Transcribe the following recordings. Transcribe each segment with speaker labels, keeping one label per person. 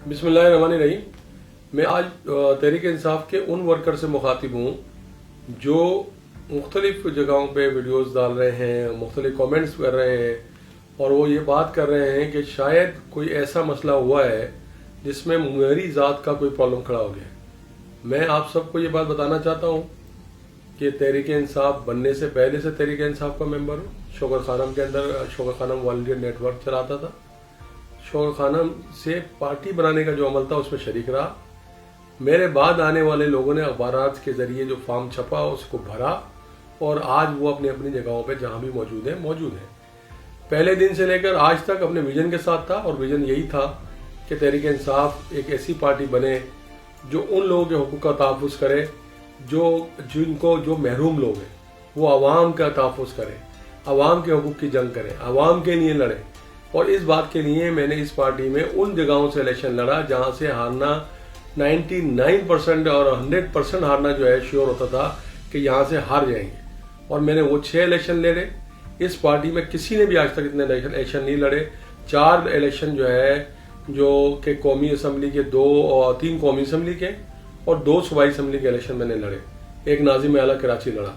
Speaker 1: बिस्मिल्लाहिर्रहमानिर्रहीम। मैं आज तहरीक इंसाफ के उन वर्कर से मुखातिब हूँ जो मुख्तलिफ जगहों पे वीडियोस डाल रहे हैं, मुख्तलिफ कमेंट्स कर रहे हैं और वो ये बात कर रहे हैं कि शायद कोई ऐसा मसला हुआ है जिसमें मेरी ज़ात का कोई प्रॉब्लम खड़ा हो गया। मैं आप सबको ये बात बताना चाहता हूँ कि तहरीक इंसाफ बनने से पहले से तहरीक इंसाफ का मेंबर हूँ। शौकत खानम के अंदर शौकत खानम वॉलंटियर नेटवर्क चलाता था। शौकत खानम से पार्टी बनाने का जो अमल था उसमें शरीक रहा। मेरे बाद आने वाले लोगों ने अखबारात के जरिए जो फॉर्म छपा उसको भरा और आज वो अपनी अपनी जगहों पे जहां भी मौजूद है। पहले दिन से लेकर आज तक अपने विजन के साथ था और विजन यही था कि तहरीक इंसाफ एक ऐसी पार्टी बने जो उन लोगों के हुकूक का तहफ़्फ़ुज़ करे जो महरूम लोग हैं वो आवाम का तहफ़्फ़ुज़ करे, आवाम के हुकूक की जंग करे, आवाम के लिए लड़े। और इस बात के लिए मैंने इस पार्टी में उन जगहों से इलेक्शन लड़ा जहां से हारना 99% और 100% हारना जो है श्योर होता था कि यहां से हार जाएंगे। और मैंने वो 6 इलेक्शन लड़े। इस पार्टी में किसी ने भी आज तक इतने इलेक्शन नहीं लड़े। 4 इलेक्शन जो है जो कि कौमी असम्बली के 2 और 3 कौमी असम्बली के और 2 सूबाई असम्बली के इलेक्शन मैंने लड़े। एक नाजिम आला कराची लड़ा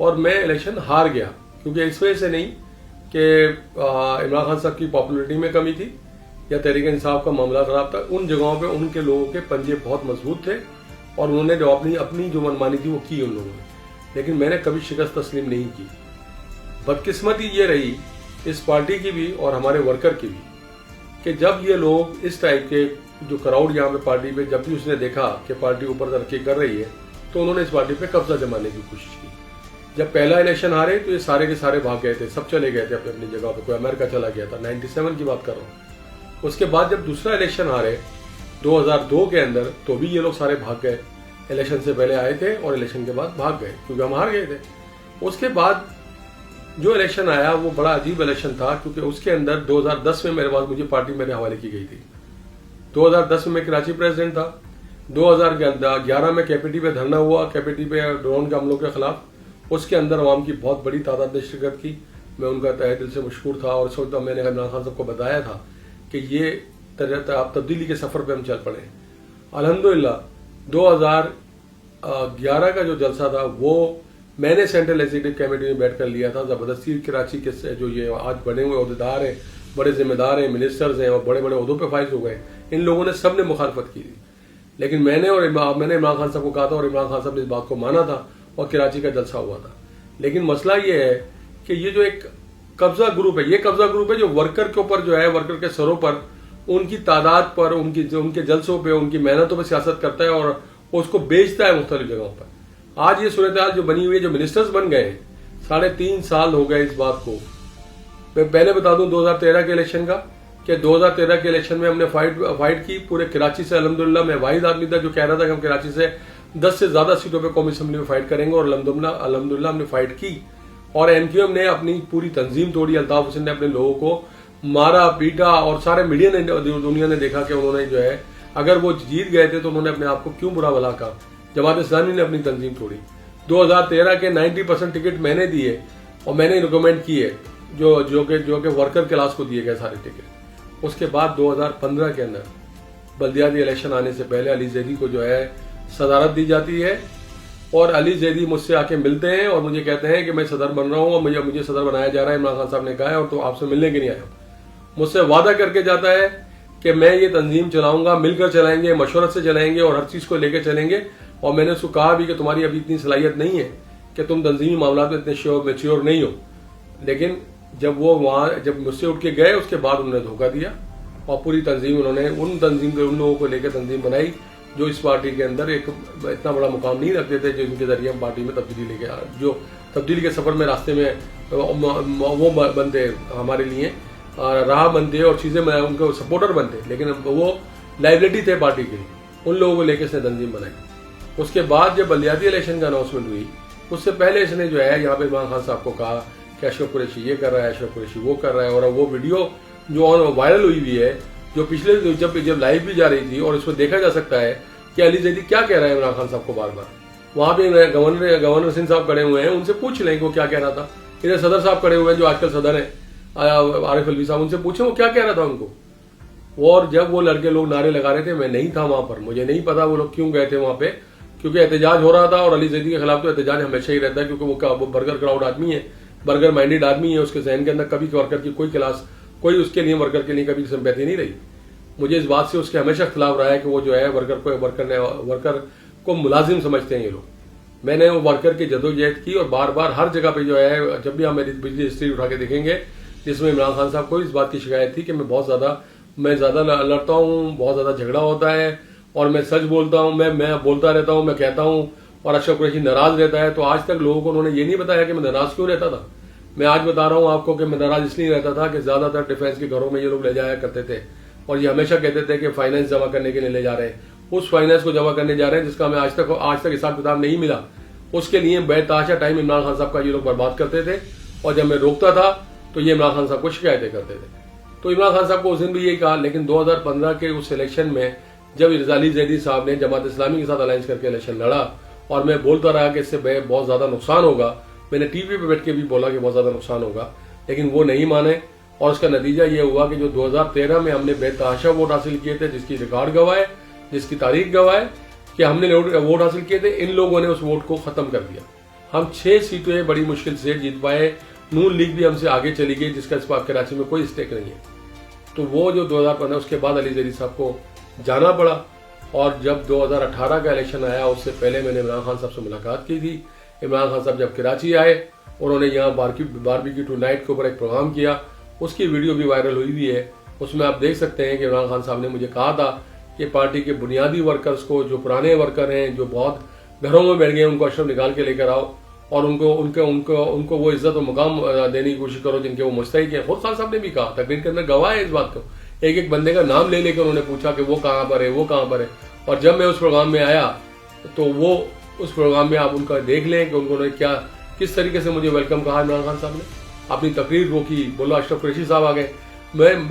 Speaker 1: और मैं इलेक्शन हार गया, क्योंकि इस वजह से नहीं कि इमरान खान साहब की पॉपुलरिटी में कमी थी या तहरीक इंसाफ का मामला खराब था। उन जगहों पे उनके लोगों के पंजे बहुत मजबूत थे और उन्होंने जो अपनी जो मनमानी थी वो की उन लोगों ने, लेकिन मैंने कभी शिकस्त तस्लीम नहीं की। बदकिस्मती ये रही इस पार्टी की भी और हमारे वर्कर की भी कि जब ये लोग इस टाइप के जो क्राउड यहाँ पे पार्टी पे जब भी उसने देखा कि पार्टी ऊपर तरक्की कर रही है तो उन्होंने इस पार्टी पे कब्जा जमाने की कोशिश की। जब पहला इलेक्शन हारे तो ये सारे के सारे भाग गए थे, सब चले गए थे अपनी अपनी जगह पे। कोई अमेरिका चला गया था, 97 की बात कर रहा हूँ। उसके बाद जब दूसरा इलेक्शन हारे 2002 के अंदर तो भी ये लोग सारे भाग गए। इलेक्शन से पहले आए थे और इलेक्शन के बाद भाग गए क्योंकि हम हार गए थे। उसके बाद जो इलेक्शन आया वो बड़ा अजीब इलेक्शन था, क्योंकि उसके अंदर 2010 में मेरे पास मुझे पार्टी मेरे हवाले की गई थी। 2010 में मैं कराची प्रेसिडेंट था। 2011 में केपीटी पे धरना हुआ, केपीटी पे ड्रोन के हमलों के खिलाफ। उसके अंदर अवाम की बहुत बड़ी तादाद ने शिरकत की। मैं उनका तहे दिल से मशकूर था और इस वक्त मैंने इमरान खान साहब को बताया था कि ये तब्दीली के सफर पे हम चल पड़े। अल्हम्दुलिल्लाह 2011 का जो जलसा था वो मैंने सेंट्रल एग्जीक्यूटिव कमेटी में बैठ कर लिया था। जबरदस्ती कराची के जो ये आज बने हुए अहदेदार हैं, बड़े जिम्मेदार हैं, मिनिस्टर्स हैं और बड़े बड़े अहदों पर फाइज हो गए, इन लोगों ने सब ने मुखालफत की थी। लेकिन मैंने इमरान खान साहब को कहा था और इमरान खान साहब ने इस बात को माना था और कराची का जलसा हुआ था। लेकिन मसला ये है कि ये जो एक कब्जा ग्रुप है, ये कब्जा ग्रुप है जो वर्कर के ऊपर जो है, वर्कर के सरों पर, उनकी तादाद पर, उनके जलसों पे, उनकी मेहनतों पर सियासत करता है और उसको बेचता है मुख्तलिफ जगहों पर। आज ये सूरत हाल जो बनी हुई है, जो मिनिस्टर्स बन गए हैं, 3.5 साल हो गए इस बात को। मैं पहले बता दूं 2013 के इलेक्शन का कि 2013 के इलेक्शन में हमने फाइट की पूरे कराची से। अल्हम्दुलिल्लाह मैं वाहिद आदमी था जो कह रहा था कि हम कराची से 10 से ज्यादा सीटों पे कौमी असेंबली में फाइट करेंगे और अल्हम्दुलिल्लाह हमने फाइट की। और एनक्यूएम ने अपनी पूरी तंजीम तोड़ी। अल्ताफ हुसैन ने अपने लोगों को मारा पीटा और सारे मीडिया ने, दुनिया ने देखा कि उन्होंने जो है, अगर वो जीत गए थे तो उन्होंने अपने आप को क्यों बुरा भला कहा। जमात इस्लामी ने अपनी तंजीम तोड़ी। 2013 के 90% टिकट मैंने दिए और मैंने रिकमेंड किए जो कि वर्कर क्लास को दिए गए सारे टिकट। उसके बाद 2015 के अंदर बल्दियाती इलेक्शन आने से पहले अली जैदी को जो है सदारत दी जाती है और अली जैदी मुझसे आके मिलते हैं और मुझे कहते हैं कि मैं सदर बन रहा हूँ और मुझे सदर बनाया जा रहा है, इमरान खान साहब ने कहा है और तो आपसे मिलने के लिए आया हूँ। मुझसे वादा करके जाता है कि मैं ये तंजीम चलाऊंगा, मिलकर चलाएंगे, मशवरत से चलाएंगे और हर चीज को लेकर चलेंगे। और मैंने उसको कहा भी कि तुम्हारी अभी इतनी सलाहियत नहीं है कि तुम तंजीमी मामला में इतने मैच्योर नहीं हो। लेकिन जब मुझसे उठ के गए उसके बाद उन्होंने धोखा दिया और पूरी तंजीम उन्होंने उन लोगों को लेकर तंजीम बनाई जो इस पार्टी के अंदर एक इतना बड़ा मुकाम नहीं रखते थे, जो इनके जरिए हम पार्टी में तब्दीली लेके जो तब्दीली के सफर में रास्ते में वो बनते हमारे लिए राह बनते और चीजें उनको सपोर्टर बनते, लेकिन वो लाइबिलिटी थे पार्टी के लिए। उन लोगों को लेकर इसने तंजीम बनाई। उसके बाद जब बल्दियाती इलेक्शन का अनाउंसमेंट हुई उससे पहले इसने जो है यहाँ पे इमरान खान साहब को कहा कि अशरफ कुरैशी ये कर रहा है, अशरफ कुरैशी वो कर रहा है। और वो वीडियो जो वायरल हुई हुई है, जो पिछले जब लाइव भी जा रही थी और इसमें देखा जा सकता है कि अली जैदी क्या कह रहा है इमरान खान साहब को बार बार। वहां पे गवर्नर सिंह साहब खड़े हुए हैं, उनसे पूछ लें कि वो क्या कह रहा था। इधर सदर साहब खड़े हुए हैं जो आजकल सदर है, आरिफ अलवी साहब, उनसे पूछे वो क्या कह रहा था उनको। और जब वो लड़के लोग नारे लगा रहे थे, मैं नहीं था वहां पर, मुझे नहीं पता वो लोग क्यों गए थे वहां पे, क्योंकि एहतजाज हो रहा था और अली जैदी के खिलाफ तो एहतजाज हमेशा ही रहता है, क्योंकि वो बर्गर क्राउड आदमी है, बर्गर माइंडेड आदमी है, उसके जहन के अंदर कभी वर्कर की कोई उसके लिए वर्कर के लिए कभी सिंपैथी नहीं रही। मुझे इस बात से उसके हमेशा खिलाफ रहा है कि वो जो है वर्कर को मुलाजिम समझते हैं ये लोग। मैंने वो वर्कर की जदोजहद की और बार बार हर जगह पे जो है, जब भी आप मेरी बिजली हिस्ट्री उठा के देखेंगे जिसमें इमरान खान साहब को इस बात की शिकायत थी कि मैं ज्यादा लड़ता हूँ, बहुत ज्यादा झगड़ा होता है और मैं सच बोलता हूँ, मैं बोलता रहता हूँ, मैं कहता हूँ, और अशरफ कुरैशी नाराज रहता है। तो आज तक लोगों को उन्होंने ये नहीं बताया कि मैं नाराज क्यों रहता था। मैं आज बता रहा हूँ आपको कि मैं नाराज इसलिए रहता था कि ज्यादातर डिफेंस के घरों में ये लोग ले जाया करते थे और ये हमेशा कहते थे कि फाइनेंस जमा करने के लिए ले जा रहे हैं, उस फाइनेंस को जमा करने जा रहे हैं जिसका हमें आज तक हिसाब किताब नहीं मिला। उसके लिए बेतहाशा टाइम इमरान खान साहब का ये लोग बर्बाद करते थे और जब मैं रोकता था तो ये इमरान खान साहब को शिकायतें करते थे। तो इमरान खान साहब को उस दिन भी यही कहा, लेकिन 2015 के उस इलेक्शन में जब अली जैदी साहब ने जमात इस्लामी के साथ अलायंस करके इलेक्शन लड़ा और मैं बोलता रहा कि इससे बहुत ज्यादा नुकसान होगा, मैंने टीवी पे बैठ के भी बोला कि बहुत ज्यादा नुकसान होगा, लेकिन वो नहीं माने और उसका नतीजा ये हुआ कि जो 2013 में हमने बेतहाशा वोट हासिल किए थे, जिसकी रिकॉर्ड गवाह, जिसकी तारीख गवाह कि हमने वोट हासिल किए थे, इन लोगों ने उस वोट को खत्म कर दिया। हम 6 सीटें बड़ी मुश्किल से जीत पाए, नून लीग भी हमसे आगे चली गई जिसका इस बात कराची में कोई स्टेक नहीं है। तो वो जो 2015 उसके बाद अली जैदी साहब को जाना पड़ा और जब 2018 का इलेक्शन आया उससे पहले मैंने इमरान खान साहब से मुलाकात की थी। इमरान खान साहब जब कराची आए उन्होंने यहाँ बारबेक्यू टू नाइट के ऊपर एक प्रोग्राम किया, उसकी वीडियो भी वायरल हुई हुई है। उसमें आप देख सकते हैं कि इमरान खान साहब ने मुझे कहा था कि पार्टी के बुनियादी वर्कर्स को, जो पुराने वर्कर हैं, जो बहुत घरों में बैठ गए, उनको अशरफ निकाल के लेकर आओ और उनको वो इज्जत और मुकाम देने की कोशिश करो जिनके वो मुस्तहिक हैं। खुद खान साहब ने भी कहा, तकरीर के अंदर गवाह है इस बात को, एक एक बंदे का नाम ले लेकर उन्होंने पूछा कि वो कहाँ पर है, वो कहाँ पर है। और जब मैं उस प्रोग्राम में आया तो वो उस प्रोग्राम में आप उनका देख लें कि उन्होंने किस तरीके से मुझे वेलकम कहा। इमरान खान साहब ने अपनी तकरीर रोकी, बोला अशरफ कुरैशी साहब आ गए।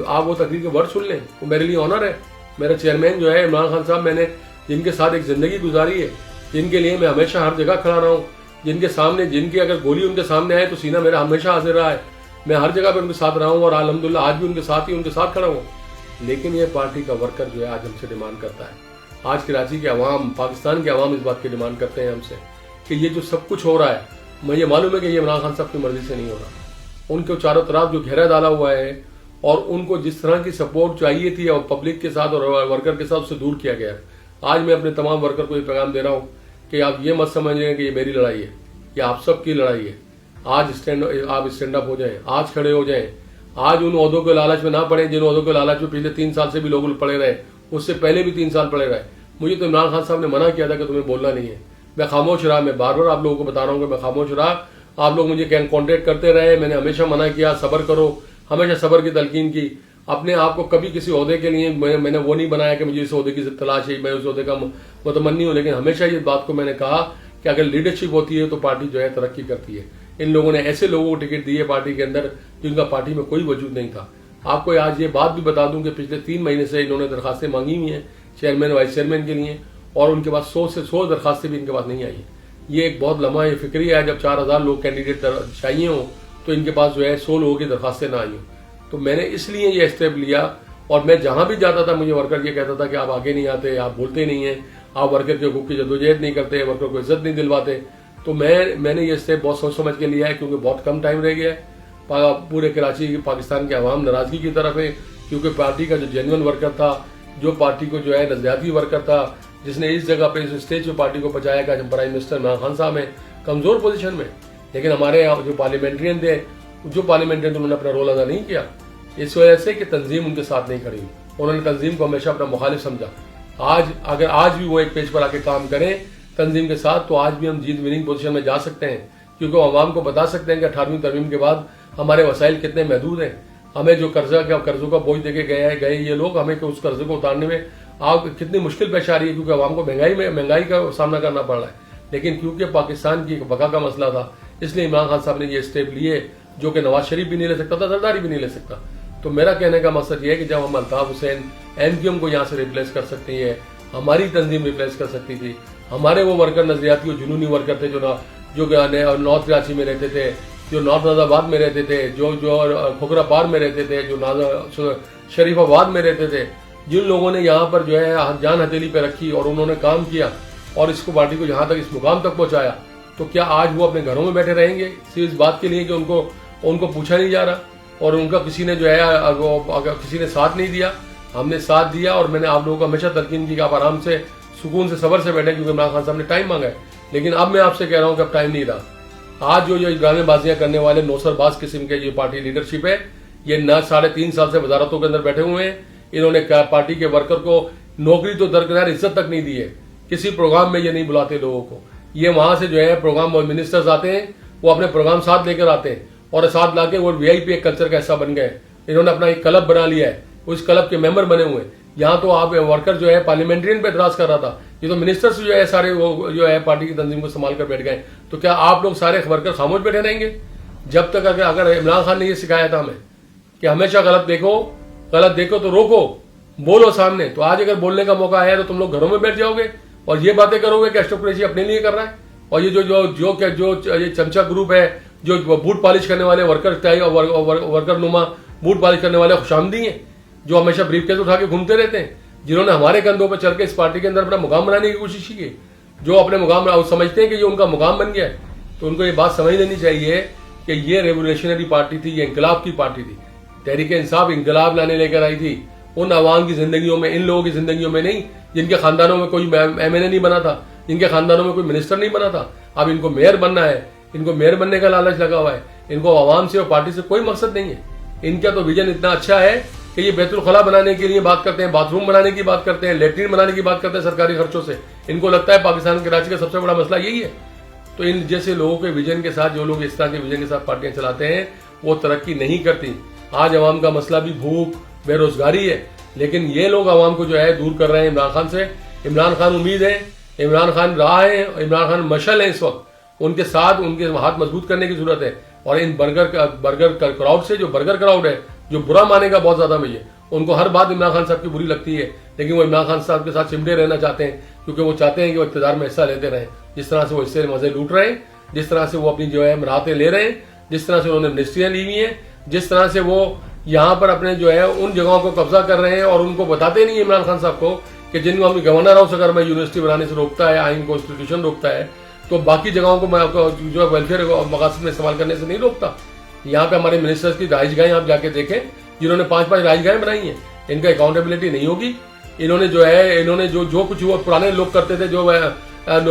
Speaker 1: आप वो तकरीर के वर्ड सुन लें, वो मेरे लिए ऑनर है। मेरा चेयरमैन जो है इमरान खान साहब, मैंने जिनके साथ एक जिंदगी गुजारी है, जिनके लिए मैं हमेशा हर जगह खड़ा रहा हूँ, जिनकी अगर गोली उनके सामने आए तो सीना मेरा हमेशा हाजिर रहा है, मैं हर जगह पे उनके साथ रहा हूँ और अल्हम्दुलिल्लाह आज भी उनके साथ खड़ा हूँ। लेकिन ये पार्टी का वर्कर जो है आज हमसे डिमांड करता है, आज कराची के अवाम, पाकिस्तान के अवाम इस बात की डिमांड करते हैं हमसे कि ये जो सब कुछ हो रहा है, मुझे मालूम है कि ये इमरान खान साहब की मर्जी से नहीं हो रहा। उनके चारों तरफ जो घेरा डाला हुआ है और उनको जिस तरह की सपोर्ट चाहिए थी और पब्लिक के साथ और वर्कर के साथ उससे दूर किया गया। आज मैं अपने तमाम वर्कर को ये पैगाम दे रहा हूँ कि आप ये मत समझें कि ये मेरी लड़ाई है, ये आप सबकी लड़ाई है। आज आप स्टैंड अप हो जाएं, आज खड़े हो जाएं, आज उन ओहदों के लालच में ना पड़े जिन ओहदों के लालच में पिछले 3 साल से भी लोग पड़े रहे, उससे पहले भी 3 साल पड़े रहे। मुझे तो इमरान खान साहब ने मना किया था कि तुम्हें बोलना नहीं है। मैं खामोश रहा, मैं बार बार आप लोगों को बता रहा हूँ कि मैं खामोश रहा। आप लोग मुझे कॉन्टेक्ट करते रहे, मैंने हमेशा मना किया, सब्र करो, हमेशा सब्र की तलकीन की। अपने आप को कभी किसी ओहदे के लिए मैंने वो नहीं बनाया कि मुझे इस ओहदे की तलाश है, मैं उस ओहदे का मुतमन्नी हूँ, लेकिन हमेशा इस बात को मैंने कहा कि अगर लीडरशिप होती है तो पार्टी जो है तरक्की करती है। इन लोगों ने ऐसे लोगों को टिकट दी है पार्टी के अंदर जिनका पार्टी में कोई वजूद नहीं था। आपको आज ये बात भी बता दूं कि पिछले 3 महीने से इन्होंने दरखास्तें मांगी हुई हैं चेयरमैन वाइस चेयरमैन के लिए और उनके पास 100 दरखास्तें भी इनके पास नहीं आई है। ये एक बहुत लम्हा फिक्री है, जब 4000 लोग कैंडिडेट चाहिए हों तो इनके पास जो है 100 लोगों की दरखास्तें ना आई हों। तो मैंने इसलिए ये स्टेप लिया और मैं जहां भी जाता था मुझे वर्कर ये कहता था कि आप आगे नहीं आते, आप बोलते नहीं है, आप वर्कर के हकूक़ की जदोजहद नहीं करते, वर्कर को इज्जत नहीं दिलवाते। तो मैंने ये स्टेप बहुत सोच समझ के लिया है, क्योंकि बहुत कम टाइम रह गया है। पूरे कराची पाकिस्तान के अवाम नाराजगी की तरफ है, क्योंकि पार्टी का जो जेन्युइन वर्कर था, जो पार्टी को जो है नजरियाती वर्कर था, जिसने इस जगह पे इस स्टेज पे पार्टी को पहुंचाया कि जब प्राइम मिनिस्टर इमरान खान साहब है कमजोर पोजीशन में, लेकिन हमारे यहाँ जो पार्लियामेंट्रियन थे उन्होंने अपना रोल अदा नहीं किया, इस वजह से कि तंजीम उनके साथ नहीं खड़ी। उन्होंने तंजीम को हमेशा अपना मुखालिफ समझा। अगर आज भी वो एक पेज पर आके काम करें तंजीम के साथ तो आज भी हम जीत विनिंग पोजीशन में जा सकते हैं, क्योंकि अवाम को बता सकते हैं कि 18वीं तरमीम के बाद हमारे वसाइल कितने महदूद हैं। हमें जो कर्जों का बोझ देके गए ये लोग, हमें उस कर्जे को उतारने में आप कितनी मुश्किल पेश आ रही है, क्योंकि अवाम को महंगाई का सामना करना पड़ रहा है। लेकिन क्योंकि पाकिस्तान की बका का मसला था, इसलिए इमरान खान साहब ने ये स्टेप लिए जो कि नवाज शरीफ भी नहीं ले सकता था, जरदारी भी नहीं ले सकता। तो मेरा कहने का मकसद ये है कि जब हम अल्ताफ हुसैन MQM को यहाँ से रिप्लेस कर सकती है, हमारी तंजीम रिप्लेस कर सकती थी, हमारे वो वर्कर नजरियाती और जुनूनी वर्कर थे जो नॉर्थ कराची में रहते थे, जो नॉर्थ नाजाबाद में रहते थे, जो खुकरापार में रहते थे, जो शरीफाबाद में रहते थे, जिन लोगों ने यहाँ पर जो है जान हथेली पे रखी और उन्होंने काम किया और इसको पार्टी को यहाँ तक इस मुकाम तक पहुंचाया, तो क्या आज वो अपने घरों में बैठे रहेंगे सिर्फ इस बात के लिए कि उनको पूछा नहीं जा रहा और उनका किसी ने जो है अगर किसी ने साथ नहीं दिया? हमने साथ दिया और मैंने आप लोगों को हमेशा तलकीन की कि आप आराम से सुकून से सबर से बैठे, क्योंकि इमरान खान साहब ने टाइम मांगा है। लेकिन अब मैं आपसे कह रहा हूं कि अब टाइम नहीं रहा। आज जो ड्रामेबाजियां करने वाले नौसरबाज किस्म के ये पार्टी लीडरशिप है, ये 3.5 साल से वजारतों के अंदर बैठे हुए हैं। इन्होंने पार्टी के वर्कर को नौकरी तो दरकिनार इज्जत तक नहीं दी है, किसी प्रोग्राम में ये नहीं बुलाते लोगों को। ये वहां से जो है प्रोग्राम मिनिस्टर्स आते हैं, वो अपने प्रोग्राम साथ लेकर आते हैं और साथ लाके वो वीआईपी एक कल्चर का हिस्सा बन गए। इन्होंने अपना एक क्लब बना लिया है, उस क्लब के मेंबर बने हुए हैं। यहाँ तो आप वर्कर जो है पार्लियामेंट्रियन पे एतराज कर रहा था, ये तो मिनिस्टर्स जो है सारे वो जो है पार्टी की तंजीम को संभाल कर बैठ गए। तो क्या आप लोग सारे वर्कर खामोश बैठे रहेंगे जब तक? अगर इमरान खान ने ये सिखाया था हमें कि हमेशा गलत देखो तो रोको, बोलो सामने, तो आज अगर बोलने का मौका आया तो तुम लोग घरों में बैठ जाओगे और ये बातें करोगे कि अशरफ कुरैशी अपने लिए कर रहा है। और ये जो ये चमचा ग्रुप है, जो बूट पॉलिश करने वाले वर्कर नुमा बूट पॉलिश करने वाले खुशामदी हैं, जो हमेशा ब्रीफकेस उठा के घूमते रहते हैं, जिन्होंने हमारे कंधों पर चल के इस पार्टी के अंदर अपना मुकाम बनाने की कोशिश की, जो अपने मुकाम समझते हैं कि ये उनका मुकाम बन गया है, तो उनको ये बात समझ लेनी चाहिए कि ये रेवोल्यूशनरी पार्टी थी, ये इंकलाब की पार्टी थी। तहरीक इंसाफ इंकलाब लाने लेकर आई थी उन अवाम की जिंदगियों में, इन लोगों की जिंदगियों में नहीं, जिनके खानदानों में कोई एमएनए नहीं बना था, जिनके खानदानों में कोई मिनिस्टर नहीं बना था। अब इनको मेयर बनना है, इनको मेयर बनने का लालच लगा हुआ है। इनको आवाम से और पार्टी से कोई मकसद नहीं है। इनका तो विजन इतना अच्छा है कि ये बैतुल खला बनाने के लिए बात करते हैं, बाथरूम बनाने की बात करते हैं, लेटरिन बनाने की बात करते हैं सरकारी खर्चों से। इनको लगता है पाकिस्तान कराची का सबसे बड़ा मसला यही है। तो इन जैसे लोगों के विजन के साथ, जो लोग इस तरह के विजन के साथ पार्टियां चलाते हैं, वो तरक्की नहीं करती। आज अवाम का मसला भी भूख बेरोजगारी है, लेकिन ये लोग अवाम को जो है दूर कर रहे हैं इमरान खान से। इमरान खान उम्मीद है, इमरान खान राह है, इमरान खान मशल है। इस वक्त उनके साथ उनके हाथ मजबूत करने की जरूरत है। और इन बर्गर क्राउड से, जो बर्गर क्राउड है, जो बुरा मानेगा बहुत ज्यादा भैया, उनको हर बात इमरान खान साहब की बुरी लगती है, लेकिन वो इमरान खान साहब के साथ चिमटे रहना चाहते हैं, क्योंकि वो चाहते हैं कि वो इक़्तिदार में हिस्सा लेते रहें। जिस तरह से वो इससे मजे लूट रहे हैं, जिस तरह से वो अपनी जो है राहतें ले रहे हैं, जिस तरह से उन्होंने मिनिस्ट्रियां ली हुई हैं, जिस तरह से वो यहाँ पर अपने जो है उन जगहों को कब्जा कर रहे हैं और उनको बताते नहीं इमरान खान साहब को कि जिनको हम गवर्नर हाउस अगर मैं यूनिवर्सिटी बनाने से रोकता है, आइन कॉन्स्टिट्यूशन रोकता है, तो बाकी जगहों को मैं जो वेलफेयर मकासद में इस्तेमाल करने से नहीं रोकता। यहाँ पे हमारे मिनिस्टर्स की राइशगाहें आप जाके देखें, जिन्होंने 5-5 राइशगाहें बनाई हैं, इनका अकाउंटेबिलिटी नहीं होगी। इन्होंने जो कुछ वो पुराने लोग करते थे, जो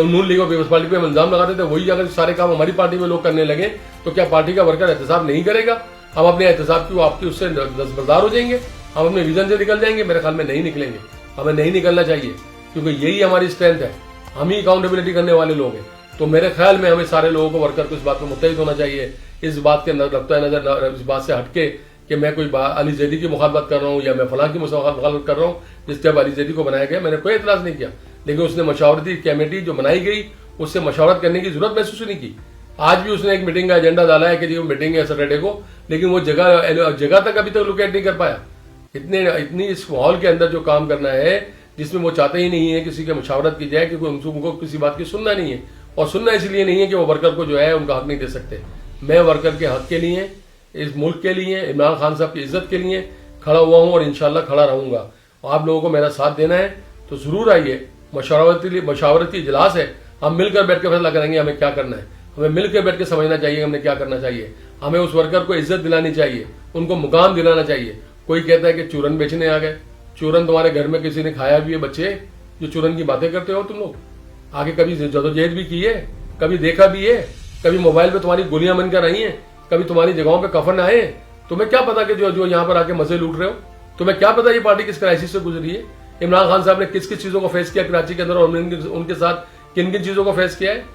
Speaker 1: नून लीग और पीपल्स पार्टी पे इल्जाम लगाते थे, वही अगर सारे काम हमारी पार्टी में लोग करने लगे तो क्या पार्टी का वर्कर एहतसाब नहीं करेगा? हम अपने एहतसाब की आपकी उससे दस्तबरदार हो जाएंगे, हम अपने विजन से निकल जाएंगे? मेरे ख्याल में नहीं निकलेंगे। हमें नहीं निकलना चाहिए, क्योंकि यही हमारी स्ट्रेंथ है, हम ही अकाउंटेबिलिटी करने वाले लोग हैं। तो मेरे ख्याल में हमें सारे लोगों को, वर्कर को इस बात पर मुत्तहिद होना चाहिए। इस बात के नुक्ता नजर, इस बात से हटके कि मैं कोई अली जैदी की मुखालफत कर रहा हूँ या मैं फलां की मुखालफत कर रहा हूँ। जिस जब अली जैदी को बनाया गया मैंने कोई एतराज नहीं किया, लेकिन उसने मशावरती कमेटी जो बनाई गई उससे मशावरत करने की जरूरत महसूस नहीं की। आज भी उसने एक मीटिंग का एजेंडा डाला है कि जी वो मीटिंग है सैटरडे को, लेकिन वो जगह तक अभी तक लोकेट नहीं कर पाया। इतनी इस माहौल के अंदर जो काम करना है, जिसमें वो चाहते ही नहीं है किसी की मशावरत की जाए, क्योंकि उनको किसी बात की सुनना नहीं है। और सुनना इसलिए नहीं है कि वो वर्कर को जो है उनका हक नहीं दे सकते। मैं वर्कर के हक के लिए, इस मुल्क के लिए, इमरान खान साहब की इज्जत के लिए खड़ा हुआ हूं और इंशाल्लाह खड़ा रहूंगा। आप लोगों को मेरा साथ देना है तो जरूर आइए। मशावरती इजलास है, हम मिलकर बैठ के फैसला करेंगे हमें क्या करना है। हमें मिलकर बैठ के समझना चाहिए हमने क्या करना चाहिए। हमें उस वर्कर को इज्जत दिलानी चाहिए, उनको मुकाम दिलाना चाहिए। कोई कहता है कि चूरन बेचने आ गए, चूरन तुम्हारे घर में किसी ने खाया भी है? बच्चे, जो चूरन की बातें करते हो तुम लोग, आगे कभी जदोजहद भी की है? कभी देखा भी है? कभी मोबाइल पे तुम्हारी गोलियां बनकर आई हैं? कभी तुम्हारी जगहों पे कफन आए? तुम्हें क्या पता कि जो यहाँ पर आके मजे लूट रहे हो? तुम्हें क्या पता ये पार्टी किस क्राइसिस से गुजरी है? इमरान खान साहब ने किस किस चीजों को फेस किया कराची के अंदर, और उनके साथ किन किन चीजों को फेस किया है?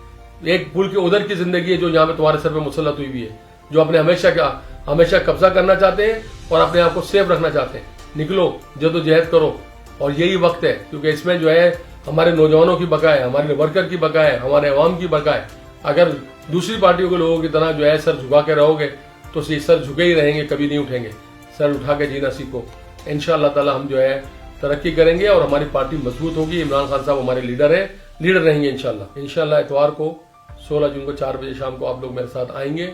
Speaker 1: एक पुल के उधर की जिंदगी है जो यहाँ पे तुम्हारे सर पे मुसल्लत हुई हुई है, जो अपने हमेशा कब्जा करना चाहते हैं और अपने आप को सेफ रखना चाहते हैं। निकलो, जदोजहद करो, और यही वक्त है, क्योंकि इसमें जो है हमारे नौजवानों की बका है, हमारे वर्कर की बका है, हमारे अवाम की बका है। अगर दूसरी पार्टियों के लोगों की तरह जो है सर झुका के रहोगे तो सर झुके ही रहेंगे, कभी नहीं उठेंगे। सर उठा के जीना सीखो। इंशाअल्लाह ताला हम जो है तरक्की करेंगे और हमारी पार्टी मजबूत होगी। इमरान खान साहब हमारे लीडर हैं, लीडर रहेंगे इंशाअल्लाह। इंशाअल्लाह इतवार को 16 जून को 4 बजे शाम को आप लोग मेरे साथ आएंगे।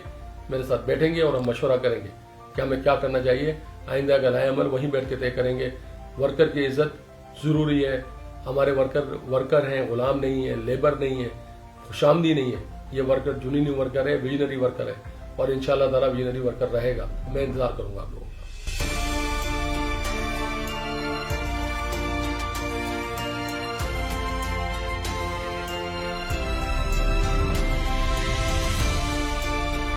Speaker 1: मेरे साथ बैठेंगे और हम मशवरा करेंगे कि हमें क्या करना चाहिए। आइंदा का लाए अमल वहीं बैठ के तय करेंगे। वर्कर की इज्जत ज़रूरी है। हमारे वर्कर हैं, गुलाम नहीं है, लेबर नहीं है, खुशामदी नहीं है। ये वर्कर जुनूनी वर्कर है, विजनरी वर्कर है और इंशाल्लाह ताला विजनरी वर्कर रहेगा। मैं इंतजार करूंगा आप लोगों